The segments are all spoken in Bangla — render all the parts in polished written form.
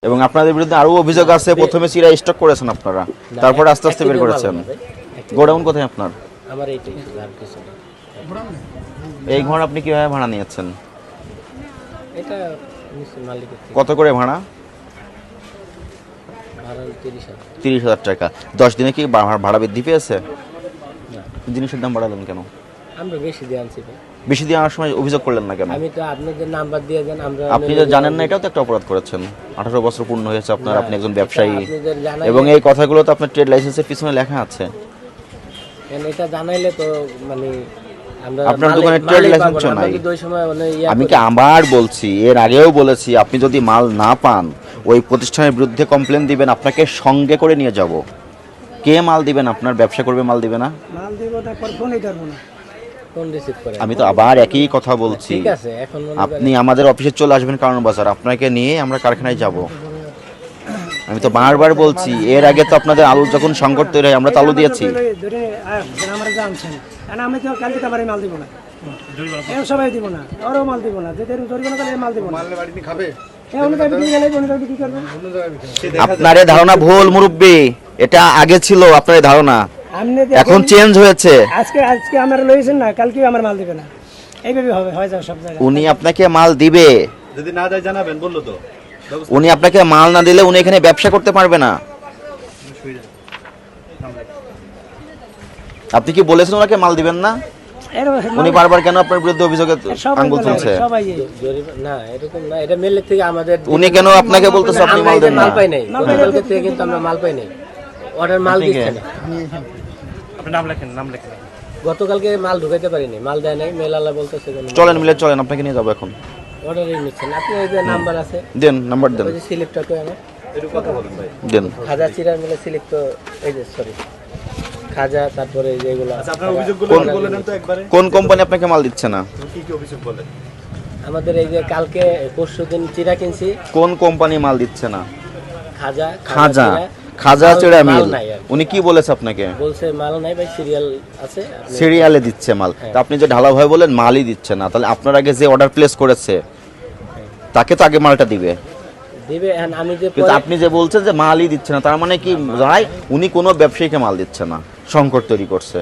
এবং আপনাদের বিরুদ্ধে আরো অভিযোগ আছে। প্রথমে চিরা স্টক করেছেন আপনারা, তারপর আস্তে আস্তে বের করেছেন। গোডাউন কোথায় আপনার? আমার এইটাই আর কিছু না। এই ঘর আপনি কিভাবে ভাড়া নিয়েছেন? এটা নিশ্চয় মালিকের থেকে। কত করে ভাড়া? ভাড়া 30,000। 30,000 টাকা। 10 দিনে কি ভাড়া বৃদ্ধি পেয়েছে? না, জিনিসের দাম বাড়ালেন কেন? আমরা বেশি দিয়ে আনছি ভাই। বেশি দিয়ে আনার সময় অভিযোগ করলেন না কেন? আমি তো আপনাদের নাম্বার দিয়ে দেন, আমরা আপনি যে জানেন না এটাও তো একটা অপরাধ করেছেন। 18 বছর পূর্ণ হয়েছে আপনার, আপনি একজন ব্যবসায়ী আপনাদের জানাই এবং এই কথাগুলো তো আপনার ট্রেড লাইসেন্সের পিছনে লেখা আছে। এটা জানাইলে তো মানে আমরা আপনার দোকানে ট্রেড লাইসেন্স নাই। ওই সময় আমি কি আবার বলছি, এর আগেও বলেছি, আপনি যদি মাল না পান ওই প্রতিষ্ঠানের বিরুদ্ধে কমপ্লেন দিবেন, আপনাকে সঙ্গে করে নিয়ে যাব। কে মাল দিবেন? আপনার ব্যবসা করবে মাল দিবে না? মাল দিব না, পর ফোনই করব না। ফোন রিসিভ করে আমি তো আবার একই কথা বলছি। ঠিক আছে, এখন আপনি আমাদের অফিসে চলে আসবেন কারণ বাজার, আপনাকে নিয়ে আমরা কারখানায় যাব। আমি তো বারবার বলছি, এর আগে তো আপনাদের আলু যখন সংকট তৈরি হয় আমরা তো আলু দিয়েছি। আমরা জানছেন কারণ আমি তো কালকে আমার মাল দিব না, এও সবাই দিব না, ওরও মাল দিব না, যেদের জরিমানা করে মাল দিব না। আপনার ধারণা ভুল মুরব্বী, এটা আগে ছিল আপনার ধারণা, এখন চেঞ্জ হয়েছে। আজকে আমার লইছেন না, কালকে আমার মাল দিবে না, এইভাবে হবে, হয়ে যাবে সব জায়গায়। উনি আপনাকে মাল দিবে, যদি না দেয় জানাবেন, বললো তো। উনি আপনাকে মাল না দিলে উনি এখানে ব্যবসা করতে পারবে না। আপনি কি বলেছেন ওনাকে মাল দিবেন না? উনি বারবার কেন আপনার বিরুদ্ধে অভিযোগে আঙ্গুল তুলছে? না, এরকম না, এটা মেলের থেকে আমাদের। উনি কেন আপনাকে বলতেছে আপনি মাল দেন না? মাল পাই নাই, গতকালকে থেকে কিন্তু আমরা মাল পাই নাই, অর্ডার মাল দিচ্ছে না। আপনি নাম লেখেন, নাম লেখেন। গতকালকে মাল ঢুকাইতে পারিনি, মাল দেয় নাই, মেল আলা বলতেছে চলেন মিলে চলেন, আপনাকে নিয়ে যাবো এখন। অর্ডারই নিচ্ছেন আপনি। এই যে নাম্বার আছে, দেন, নাম্বার দেন, ওই যে সিলেক্টটা কই আমার একটু কথা বলেন ভাই। দেন। খাজা চিরা মিলে সিলেক্ট, এই যে সরি খাজা, তারপরে এই যেগুলো আচ্ছা, আপনার অভিযোগগুলো বলে দেন তো একবারে। কোন কোম্পানি আপনাকে মাল দিচ্ছে না? কি কি অভিযোগ বলেন? আমাদের এই যে কালকে পরশুদিন চিরা কিনছি, কোন কোম্পানি মাল দিচ্ছে না? খাজা খাজা, চিরা, খাজা চিড়া মাল মিল। নাই আর কি। উনি কি বলেছে আপনাকে? বলছে মাল নাই ভাই, সিরিয়াল আছে, আপনি- সিরিয়ালে দিচ্ছে মাল। তা আপনি যে ঢালা ভাই বলেন মালই দিচ্ছে না, তাহলে আপনার আগে যে অর্ডার প্লেস করেছে তাকে তো আগে মালটা দিবে। দিবে। এখন আমি যে কিন্তু আপনি যে বলছেন যে মালই দিচ্ছে না, তার মানে কি ভাই উনি কোনো ব্যবসায়ীকে মাল দিচ্ছে না, সংকট তৈরি করছে।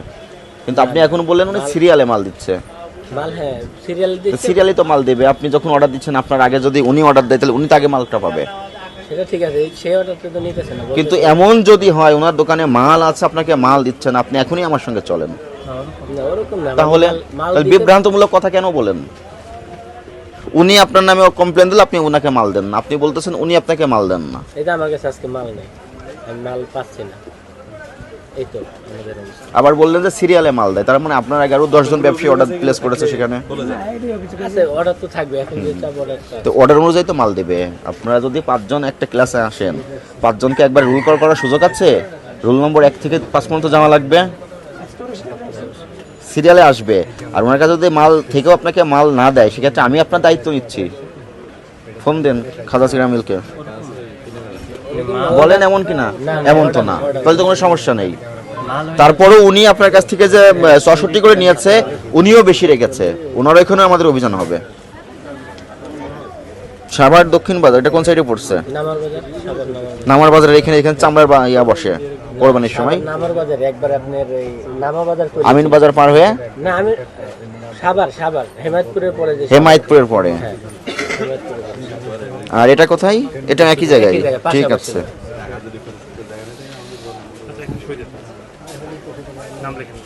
কিন্তু আপনি এখন বললেন উনি সিরিয়ালে মাল দিচ্ছে। মাল, হ্যাঁ সিরিয়াল দিচ্ছে, সিরিয়ালে তো মাল দেবে। আপনি যখন অর্ডার দিচ্ছেন আপনার আগে যদি উনি অর্ডার দেয় তাহলে উনি তো আগে মালটা পাবে। সেটা ঠিক আছে, সেই অর্ডারটা তো নিতেছে না। কিন্তু এমন যদি হয় ওনার দোকানে মাল আছে আপনাকে মাল দিচ্ছে না, আপনি এখনই আমার সঙ্গে চলেন। না, ওরকম না। তাহলে মাল তাহলে বিভ্রান্তমূলক কথা কেন বলেন? উনি আপনার নামে কমপ্লেন দিলে আপনি ওনাকে মাল দেন না, আপনি বলতেছেন উনি আপনাকে মাল দেন না। এটা আমার কাছে আজকে মাল নেই, আমি মাল পাচ্ছি না, এই তো আমাদের অবস্থা। আবার বললেন যে সিরিয়ালে মাল দেয়, তার মানে আপনার আগে আরো 10 জন ব্যবসায়ী অর্ডার প্লেস করেছে সেখানে। আছে অর্ডার তো থাকবে, এখন যে চাপ অর্ডারটা তো অর্ডার অনুযায়ী তো মাল দেবে। আপনারা যদি 5 জন একটা ক্লাসে আসেন, 5 জনকে একবার রুল কল করার সুযোগ আছে? রুল নম্বর 1 থেকে 5 পর্যন্ত জমা লাগবে, সিরিয়ালে আসবে। আর ওনার কাছে যদি মাল থেকেও আপনাকে মাল না দেয়, সেক্ষেত্রে আমি আপনার দায়িত্ব নিচ্ছি। ফোন দেন খাজা চিরা মিলকে, বলেন এমন কিনা। এমন তো না, তাহলে তো কোনো সমস্যা নেই। তারপরেও উনি আপনার কাছ থেকে যে 64 করে নিয়েছে, উনিও বেশি রেখেছে, ওনারও এখানে আমাদের অভিযান হবে। সাভার দক্ষিণ বাজার, এটা কোন সাইডে পড়ছে? নামার বাজার, সাগর নামার বাজার। নামার বাজারের এখানে চামড়ার ইয়া বসে কোরবানির সময়। নামার বাজার একবার আপনার এই নামা বাজার করে, আমিন বাজার পার হয়ে না আমি সাভার হেমায়তপুরের পরে যে হেমায়তপুরের পরে। হ্যাঁ, হেমায়তপুরের পরে। আর এটা কোথায়? এটা একই জায়গায়। একই জায়গায়, ঠিক পাশাপাশি। আছে। নাম লেখেন,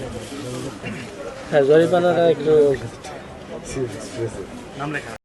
হ্যাঁ, জরিমানাটা একটু নাম লেখেন।